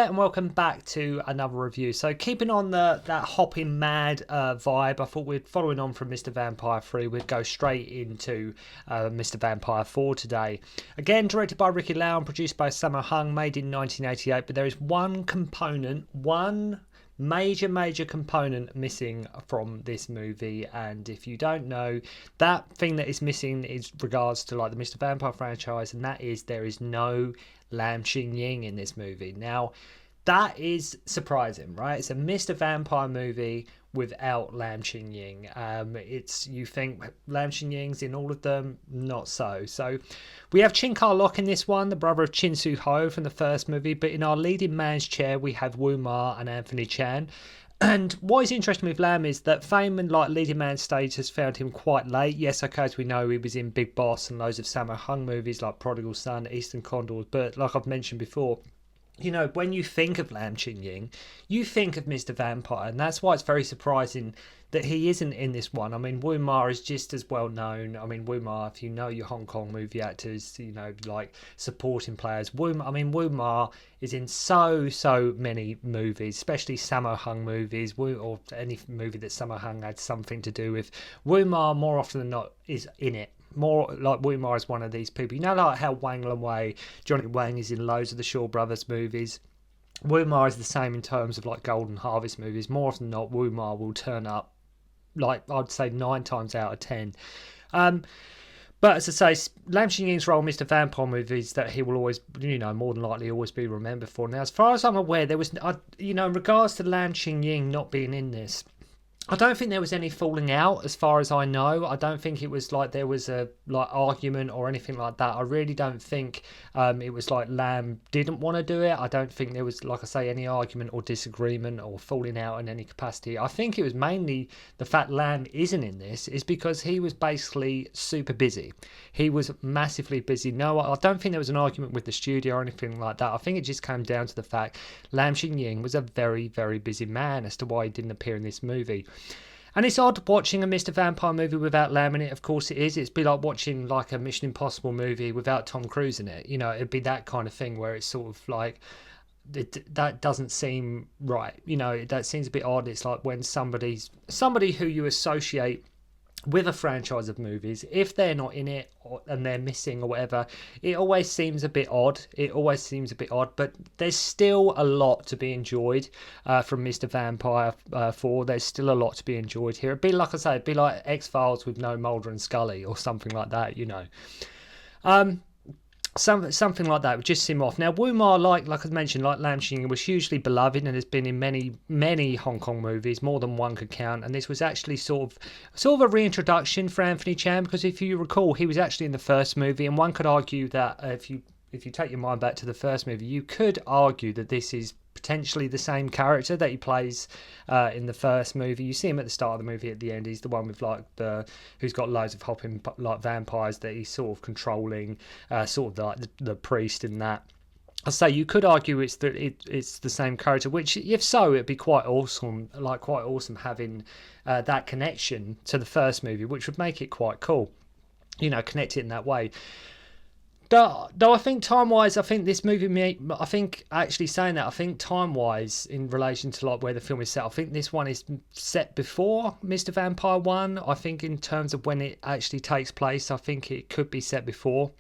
there, and welcome back to another review. So keeping on that hopping mad vibe, I thought we'd, following on from Mr. Vampire 3, we'd go straight into Mr. Vampire 4 today. Again, directed by Ricky Lau and produced by Sammo Hung, made in 1988, but there is one component, one major component missing from this movie, and if you don't know, that thing that is missing is regards to like the Mr. Vampire franchise, and that is there is no Lam Ching-ying in this movie. Now that is surprising, right? It's a Mr. Vampire movie without Lam Ching-ying. It's, you think Lam Ching-ying's in all of them, not so. So we have Kar-lok in this one, the brother of Chin Soo-ho from the first movie, but in our leading man's chair we have Woo-ma and Anthony Chan. And what is interesting with Lam is that fame and like leading man stage has found him quite late. Yes, okay, as we know, he was in Big Boss and loads of Sammo Hung movies like Prodigal Son, Eastern Condors, but like I've mentioned before, you know, when you think of Lam Ching-ying, you think of Mr. Vampire, and that's why it's very surprising that he isn't in this one. I mean, Woo-ma is just as well known. I mean, Woo-ma, if you know your Hong Kong movie actors, you know, like supporting players, Woo-ma is in so many movies, especially Sammo Hung movies, or any movie that Sammo Hung had something to do with. Woo-ma, more often than not, is in it. More like Woo-ma is one of these people. You know, like how Wang Lum-wei, Johnny Wang is in loads of the Shaw Brothers movies. Woo-ma is the same in terms of like Golden Harvest movies. More often than not, Woo-ma will turn up, like I'd say 9 times out of 10. But as I say, Lam Ching-ying's role in Mr. Vampire movies that he will always, you know, more than likely always be remembered for. Now, as far as I'm aware, there was, you know, in regards to Lam Ching-ying not being in this, I don't think there was any falling out as far as I know. I don't think it was like there was a like argument or anything like that. I really don't think it was like Lam didn't want to do it. I don't think there was, like I say, any argument or disagreement or falling out in any capacity. I think it was mainly the fact Lam isn't in this is because he was basically super busy. He was massively busy. No, I don't think there was an argument with the studio or anything like that. I think it just came down to the fact Lam Ching-ying was a very busy man as to why he didn't appear in this movie. And it's odd watching a Mr. Vampire movie without Lam in it. Of course it is. It's be like watching like a Mission Impossible movie without Tom Cruise in it. You know, it'd be that kind of thing where it's sort of like that doesn't seem right. You know, that seems a bit odd. It's like when somebody who you associate with a franchise of movies, if they're not in it and they're missing or whatever, it always seems a bit odd. But there's still a lot to be enjoyed from Mr. Vampire 4. There's still a lot to be enjoyed here. It'd be like I say, it'd be like X-Files with no Mulder and Scully or something like that, you know. Something like that would just seem off. Now, Woo-ma, like I mentioned, like Lam Ching-ying, was hugely beloved and has been in many Hong Kong movies, more than one could count. And this was actually sort of a reintroduction for Anthony Chan, because if you recall, he was actually in the first movie, and one could argue that if you take your mind back to the first movie, you could argue that this is potentially the same character that he plays in the first movie. You see him at the start of the movie, at the end he's the one with like who's got loads of hopping like vampires that he's sort of controlling, sort of like the priest in that. I say you could argue it's the same character, which if so, it'd be quite awesome having that connection to the first movie, which would make it quite cool, you know, connect it in that way. Though I think time-wise, I think this movie, I think actually saying that, I think time-wise in relation to like where the film is set, I think this one is set before Mr. Vampire 1. I think in terms of when it actually takes place, I think it could be set before.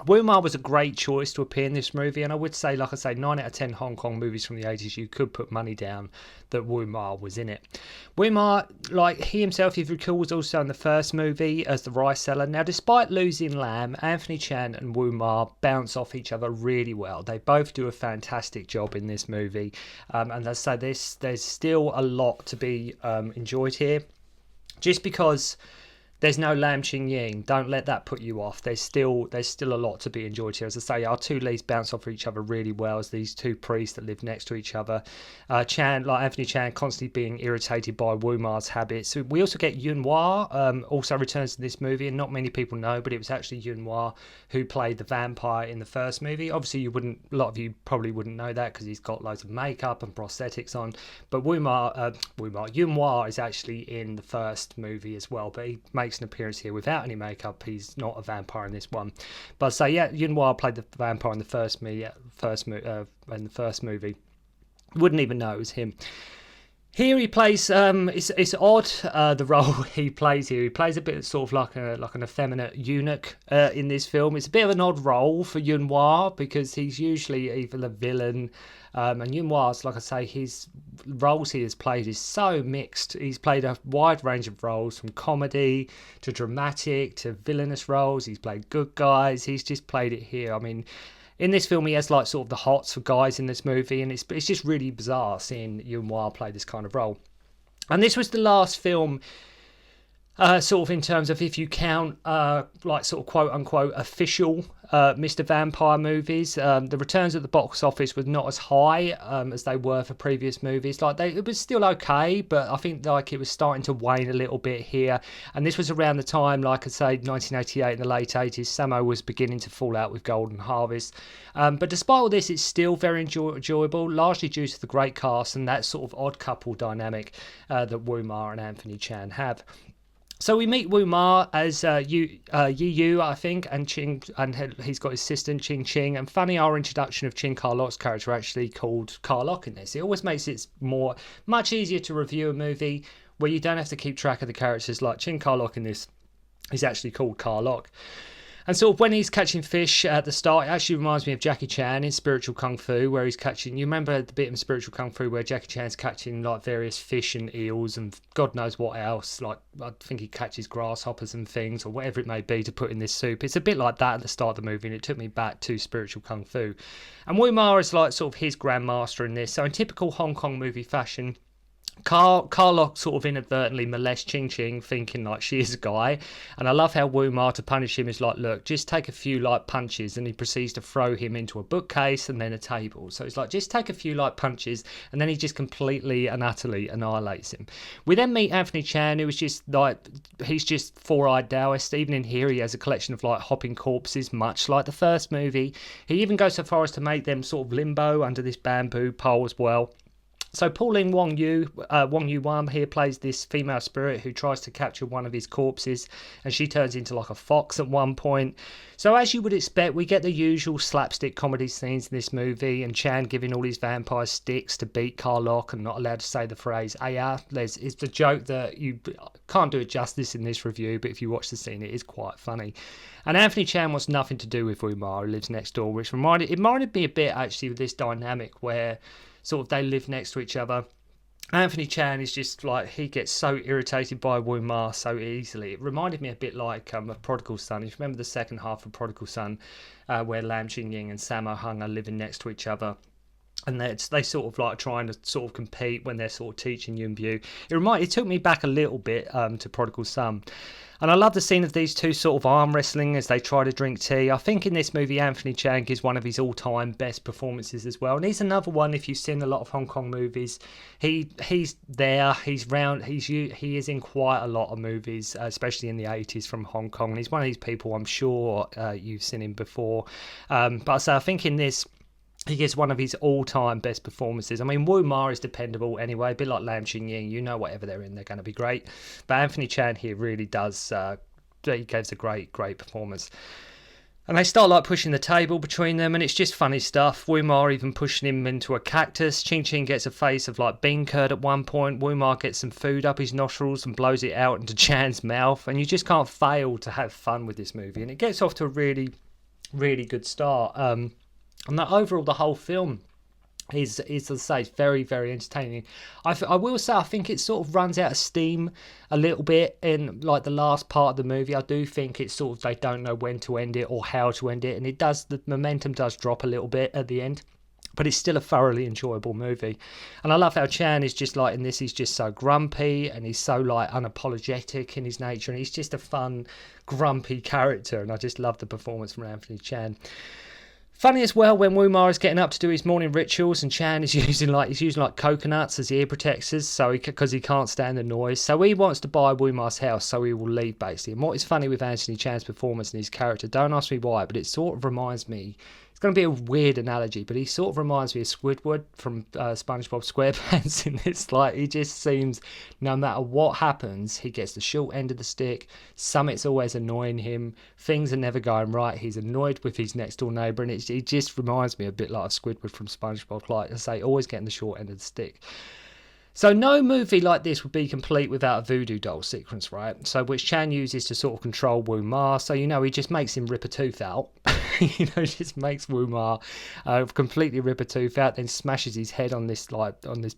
Woo-ma was a great choice to appear in this movie, and I would say, like I say, 9 out of 10 Hong Kong movies from the 80s, you could put money down that Woo-ma was in it. Woo-ma, like he himself, if you recall, was also in the first movie as the rice seller. Now, despite losing Lam, Anthony Chan and Woo-ma bounce off each other really well. They both do a fantastic job in this movie, and as I say, there's still a lot to be enjoyed here. Just because there's no Lam Ching-ying, don't let that put you off. There's still a lot to be enjoyed here. As I say, our two leads bounce off each other really well as these two priests that live next to each other. Anthony Chan, constantly being irritated by Woo-ma's habits. We also get Yuen also returns to this movie, and not many people know, but it was actually Yuen who played the vampire in the first movie. Obviously, a lot of you probably wouldn't know that because he's got loads of makeup and prosthetics on. But Yuen is actually in the first movie as well, but he makes an appearance here without any makeup. He's not a vampire in this one. But so yeah, Yuen played the vampire in the first movie. Wouldn't even know it was him. Here he plays, it's odd, the role he plays here. He plays a bit sort of like an effeminate eunuch in this film. It's a bit of an odd role for Yuen because he's usually either the villain, and Yuen, like I say, his roles he has played is so mixed. He's played a wide range of roles, from comedy to dramatic to villainous roles. He's played good guys. He's just played it here. I mean, in this film, he has like sort of the hots for guys in this movie, and it's just really bizarre seeing Yuen play this kind of role. And this was the last film, sort of in terms of if you count like sort of quote unquote official Mr. Vampire movies. The returns at the box office were not as high as they were for previous movies. Like it was still okay, but I think like it was starting to wane a little bit here. And this was around the time, like I say, 1988 in the late 80s. Samo was beginning to fall out with Golden Harvest. But despite all this, it's still very enjoyable, largely due to the great cast and that sort of odd couple dynamic that Wu-ma and Anthony Chan have. So we meet Wu-ma as Yi-yu, I think, and Ching, and he's got his sister Ching-ying. And funny, our introduction of Kar-lok's character actually called Kar-lok in this. It always makes it much easier to review a movie where you don't have to keep track of the characters. Like Kar-lok in this, he's actually called Kar-lok. And sort of when he's catching fish at the start, it actually reminds me of Jackie Chan in Spiritual Kung Fu, where he's catching... You remember the bit in Spiritual Kung Fu where Jackie Chan's catching like various fish and eels and God knows what else. Like I think he catches grasshoppers and things or whatever it may be to put in this soup. It's a bit like that at the start of the movie, and it took me back to Spiritual Kung Fu. And Wu-ma is like sort of his grandmaster in this. So in typical Hong Kong movie fashion, Kar-lok sort of inadvertently molests Ching-ying, thinking like she is a guy. And I love how Wu-ma, to punish him, is like, look, just take a few light punches, and he proceeds to throw him into a bookcase and then a table. So it's like, just take a few light punches, and then he just completely and utterly annihilates him. We then meet Anthony Chan, who is just like, he's just four-eyed Taoist. Even in here, he has a collection of like hopping corpses, much like the first movie. He even goes so far as to make them sort of limbo under this bamboo pole as well. So Pauline Wong Yu-wan here plays this female spirit who tries to capture one of his corpses, and she turns into like a fox at one point. So as you would expect, we get the usual slapstick comedy scenes in this movie, and Chan giving all his vampire sticks to beat Kar-lok and not allowed to say the phrase "Aya." It's the joke that you can't do it justice in this review, but if you watch the scene, it is quite funny. And Anthony Chan wants nothing to do with Wu-ma, who lives next door, which reminded me a bit actually of this dynamic where sort of they live next to each other. Anthony Chan is just like, he gets so irritated by Wu-ma so easily. It reminded me a bit like a Prodigal Son. If you remember the second half of Prodigal Son, where Lam Ching-ying and Sammo Hung are living next to each other, and they sort of like trying to sort of compete when they're sort of teaching Yuen. It took me back a little bit to Prodigal Son. And I love the scene of these two sort of arm wrestling as they try to drink tea. I think in this movie, Anthony Chan gives one of his all-time best performances as well. And he's another one, if you've seen a lot of Hong Kong movies, he's there, he's round, he is in quite a lot of movies, especially in the 80s from Hong Kong. And he's one of these people, I'm sure you've seen him before. But so I think in this, he gives one of his all-time best performances. I mean, Wu-ma is dependable anyway, a bit like Lam Ching-ying. You know whatever they're in, they're going to be great. But Anthony Chan here really does, he gives a great performance. And they start like pushing the table between them, and it's just funny stuff. Wu-ma even pushing him into a cactus. Ching-ying gets a face of like bean curd at one point. Wu-ma gets some food up his nostrils and blows it out into Chan's mouth. And you just can't fail to have fun with this movie. And it gets off to a really, really good start. And that overall, the whole film is as I say, very, very entertaining. I will say, I think it sort of runs out of steam a little bit in like the last part of the movie. I do think it's sort of, they don't know when to end it or how to end it, and the momentum does drop a little bit at the end. But it's still a thoroughly enjoyable movie. And I love how Chan is just like, in this, he's just so grumpy and he's so like unapologetic in his nature, and he's just a fun, grumpy character, and I just love the performance from Anthony Chan. Funny as well when Wu-ma is getting up to do his morning rituals, and Chan is using like coconuts as ear protectors, because he can't stand the noise. So he wants to buy Wu-ma's house, so he will leave basically. And what is funny with Anthony Chan's performance and his character, don't ask me why, but it sort of reminds me it's going to be a weird analogy, but he sort of reminds me of Squidward from SpongeBob SquarePants in this. Like, he just seems, no matter what happens, he gets the short end of the stick. Something's always annoying him. Things are never going right. He's annoyed with his next door neighbour, and it just reminds me a bit like Squidward from SpongeBob. Like I say, always getting the short end of the stick. So no movie like this would be complete without a voodoo doll sequence, right? So which Chan uses to sort of control Wu Ma. So, he just makes him rip a tooth out. Just makes Wu Ma completely rip a tooth out, then smashes his head on this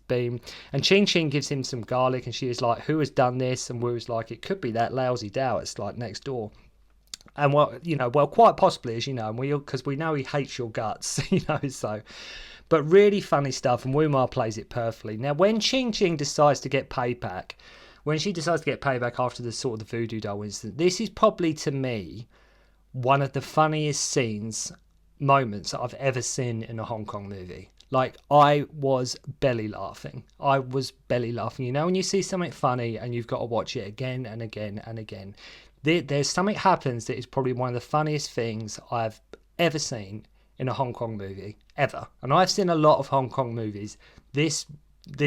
beam. And Ching-ying gives him some garlic, and she is like, who has done this? And Wu's like, it could be that lousy Dao. It's like next door. And quite possibly, as you know, because we know he hates your guts, so... But really funny stuff, and Wu Ma plays it perfectly. Now, when Ching-ying decides to get payback, after the sort of the voodoo doll incident, this is probably, to me, one of the funniest moments that I've ever seen in a Hong Kong movie. Like, I was belly laughing. When you see something funny and you've got to watch it again and again and again. There's something happens that is probably one of the funniest things I've ever seen in a Hong Kong movie, ever. And I've seen a lot of Hong Kong movies. This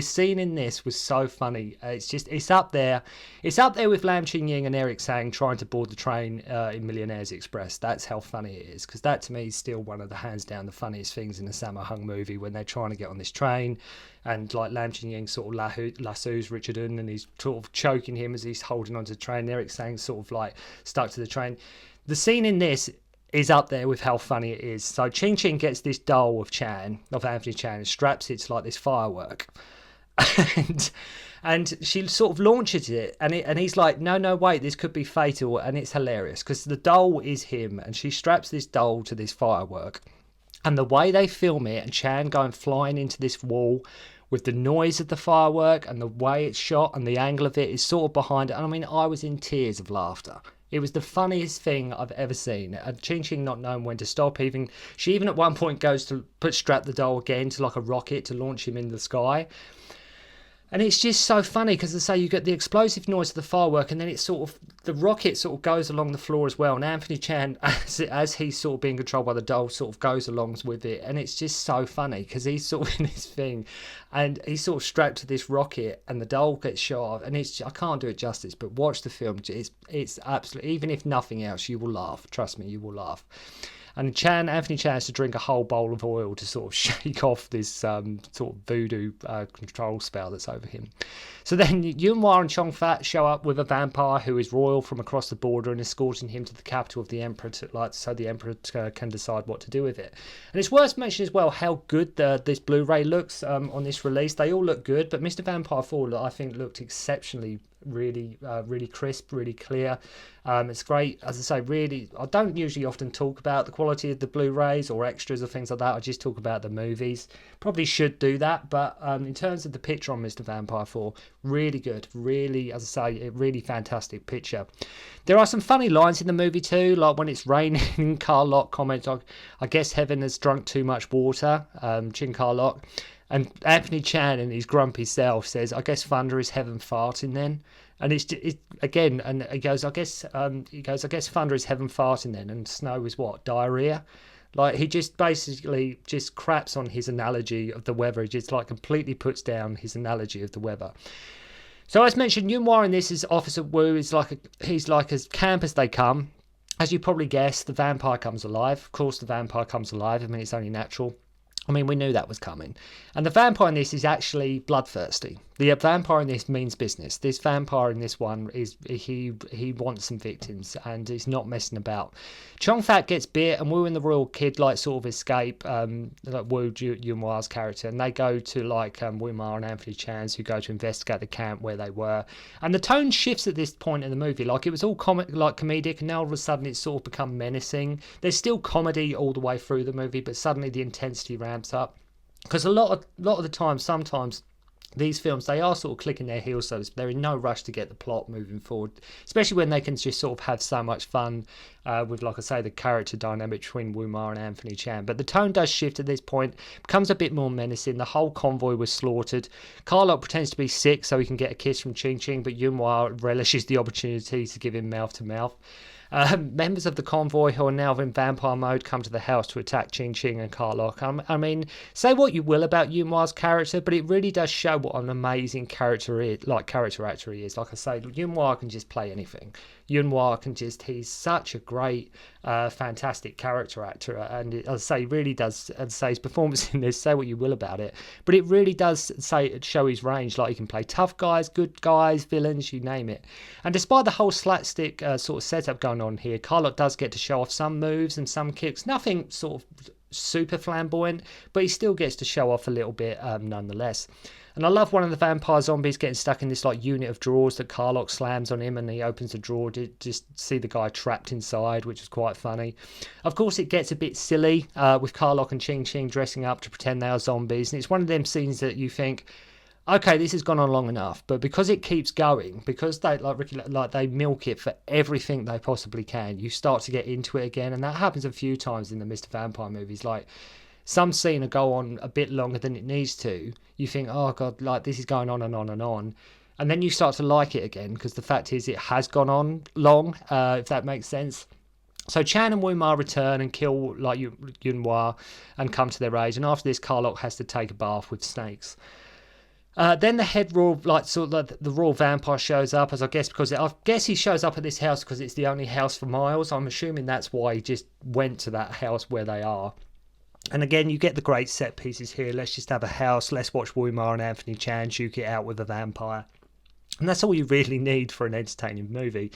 scene in this was so funny. It's up there. It's up there with Lam Ching-ying and Eric Tsang trying to board the train in Millionaires Express. That's how funny it is. Because that, to me, is still one of the hands down the funniest things in the Sammo Hung movie, when they're trying to get on this train, and like Lam Ching-ying sort of lassos Richard Un, and he's sort of choking him as he's holding onto the train. And Eric Tsang's sort of like stuck to the train. The scene in this is up there with how funny it is. So Ching-ying gets this doll of Anthony Chan, and straps it to like this firework. and she sort of launches it, and he's like, no, wait, this could be fatal. And it's hilarious, because the doll is him, and she straps this doll to this firework. And the way they film it, and Chan going flying into this wall, with the noise of the firework, and the way it's shot, and the angle of it is sort of behind it. And I mean, I was in tears of laughter. It was the funniest thing I've ever seen. And Ching-ying not knowing when to stop. She even at one point goes to strap the doll again to like a rocket to launch him in the sky. And it's just so funny, because as I say, you get the explosive noise of the firework, and then it's sort of, the rocket sort of goes along the floor as well. And Anthony Chan, as he's sort of being controlled by the doll, sort of goes along with it. And it's just so funny, because he's sort of in this thing, and he's sort of strapped to this rocket, and the doll gets shot off. And I can't do it justice, but watch the film. It's absolutely, even if nothing else, you will laugh. Trust me, you will laugh. And Anthony Chan has to drink a whole bowl of oil to sort of shake off this sort of voodoo control spell that's over him. So then Yuen and Chong Fat show up with a vampire who is royal from across the border, and escorting him to the capital of the emperor, so the emperor can decide what to do with it. And it's worth mentioning as well how good this Blu-ray looks on this release. They all look good, but Mr. Vampire 4, I think, looked exceptionally really crisp, really clear. It's great. As I say, really, I don't usually often talk about the quality of the Blu-rays or extras or things like that. I just talk about the movies. Probably should do that, but in terms of the picture on Mr. Vampire 4, really good. Really, as I say, a really fantastic picture. There are some funny lines in the movie too, like when it's raining, Kar-lok comments, I guess heaven has drunk too much water, Kar-lok. And Anthony Chan, in his grumpy self, says, I guess thunder is heaven farting then. And it's again, and he goes, I guess thunder is heaven farting then, and snow is what? Diarrhea? Like, he just basically just craps on his analogy of the weather. He just like completely puts down his analogy of the weather. So as mentioned, Yuen in this is Officer Wu. He's like as camp as they come. As you probably guessed, the vampire comes alive. Of course, the vampire comes alive. I mean, it's only natural. I mean, we knew that was coming. And the vampire in this is actually bloodthirsty. The vampire in this means business. This vampire in this one he wants some victims, and he's not messing about. Chong Fat gets bit, and Wu and the royal kid sort of escape. Like Wu Yuen-Wa's character, and they go to Wu Ma and Anthony Chan's, who go to investigate the camp where they were. And the tone shifts at this point in the movie. Like, it was all comedic, and now all of a sudden it's sort of become menacing. There's still comedy all the way through the movie, but suddenly the intensity ramps up. Because a lot of the time, sometimes these films, they are sort of clicking their heels, so they're in no rush to get the plot moving forward, especially when they can just sort of have so much fun with, like I say, the character dynamic between Woo-ma and Anthony Chan. But the tone does shift at this point, becomes a bit more menacing. The whole convoy was slaughtered. Kar-lok pretends to be sick so he can get a kiss from Ching-ying, but Yuen relishes the opportunity to give him mouth-to-mouth. Members of the convoy who are now in vampire mode come to the house to attack Ching-ying and Kar-lok. I mean, say what you will about Yuen-Wah's character, but it really does show what an amazing character actor he is. Like I say, Yuen-Wah can just play anything. Yuen-Wah he's such a great, fantastic character actor, and as I say, really does, as I say, his performance in this, say what you will about it, but it really does show his range. Like, he can play tough guys, good guys, villains, you name it. And despite the whole slapstick sort of setup going on here, Kar-lok does get to show off some moves and some kicks, nothing sort of super flamboyant, but he still gets to show off a little bit nonetheless. And I love one of the vampire zombies getting stuck in this like unit of drawers that Kar-lok slams on him, and he opens the drawer to just see the guy trapped inside, which is quite funny. Of course, it gets a bit silly with Kar-lok and Ching-ying dressing up to pretend they are zombies, and it's one of them scenes that you think, okay, this has gone on long enough, but because it keeps going, because they they milk it for everything they possibly can, you start to get into it again, and that happens a few times in the Mr. Vampire movies. Like, some scene will go on a bit longer than it needs to. You think, oh god, like this is going on and on and on, and then you start to like it again because the fact is it has gone on long, if that makes sense. So Chan and Woo-ma return and kill like Yuen-Wah and come to their aid, and after this, Kar-lok has to take a bath with snakes. Then the head royal, like sort of the royal vampire shows up, I guess he shows up at this house because it's the only house for miles. I'm assuming that's why he just went to that house where they are. And again, you get the great set pieces here. Let's just have a house. Let's watch Woo-ma and Anthony Chan duke it out with a vampire. And that's all you really need for an entertaining movie.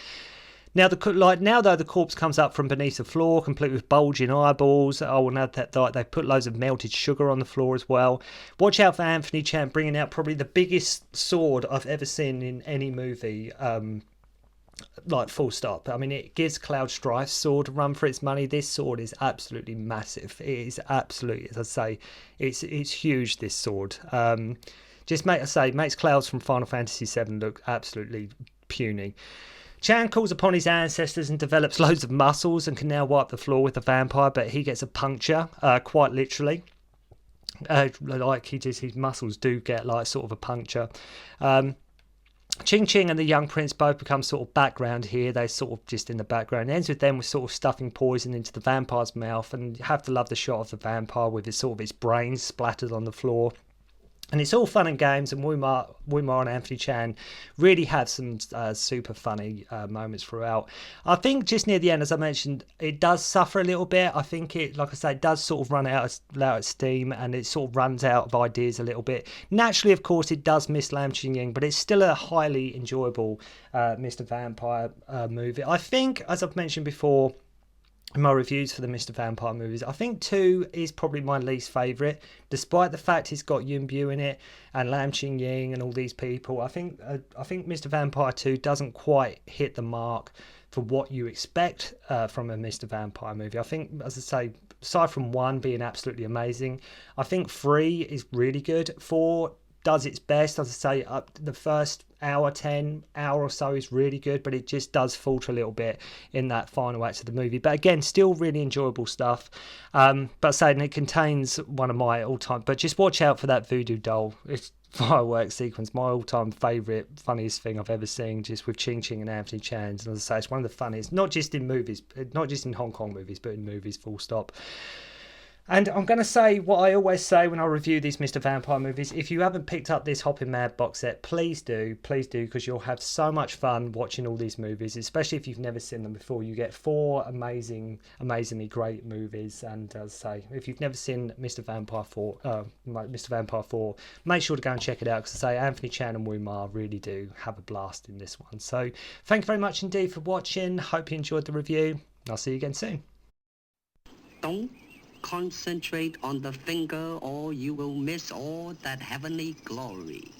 Now, though, the corpse comes up from beneath the floor, complete with bulging eyeballs. I will note that they put loads of melted sugar on the floor as well. Watch out for Anthony Chan bringing out probably the biggest sword I've ever seen in any movie. Like, full stop. I mean, it gives Cloud Strife's sword a run for its money. This sword is absolutely massive. It is absolutely, as I say, it's huge, this sword. Makes Clouds from Final Fantasy VII look absolutely puny. Chan calls upon his ancestors and develops loads of muscles and can now wipe the floor with the vampire, but he gets a puncture, quite literally. His muscles do get like sort of a puncture. Ching-ying and the young prince both become sort of background here. They're sort of just in the background. It ends with them sort of stuffing poison into the vampire's mouth, and you have to love the shot of the vampire with his brains splattered on the floor. And it's all fun and games, and Woo-ma and Anthony Chan really have some super funny moments throughout. I think just near the end, as I mentioned, it does suffer a little bit. I think it, like I say, it does sort of run out of steam, and it sort of runs out of ideas a little bit. Naturally, of course, it does miss Lam Ching-ying, but it's still a highly enjoyable Mr. Vampire movie. I think, as I've mentioned before, my reviews for the Mr. Vampire movies, I think 2 is probably my least favourite, despite the fact it's got Yuen Bu in it and Lam Ching-ying and all these people. I think Mr. Vampire 2 doesn't quite hit the mark for what you expect from a Mr. Vampire movie. I think, as I say, aside from 1 being absolutely amazing, I think 3 is really good. 4 does its best. As I say, up the first hour or so is really good, but it just does falter a little bit in that final act of the movie. But again, still really enjoyable stuff. But saying it contains one of my all-time, but just watch out for that voodoo doll. It's fireworks sequence, my all-time favourite, funniest thing I've ever seen, just with Ching-ying and Anthony Chan. And as I say, it's one of the funniest, not just in movies, not just in Hong Kong movies, but in movies, full stop. And I'm going to say what I always say when I review these Mr. Vampire movies. If you haven't picked up this Hoppin' Mad box set, please do, because you'll have so much fun watching all these movies, especially if you've never seen them before. You get 4 amazingly great movies. And as I say, if you've never seen Mr. Vampire 4, make sure to go and check it out, because I say Anthony Chan and Woo-ma really do have a blast in this one. So thank you very much indeed for watching. Hope you enjoyed the review. I'll see you again soon. Don't concentrate on the finger, or you will miss all that heavenly glory.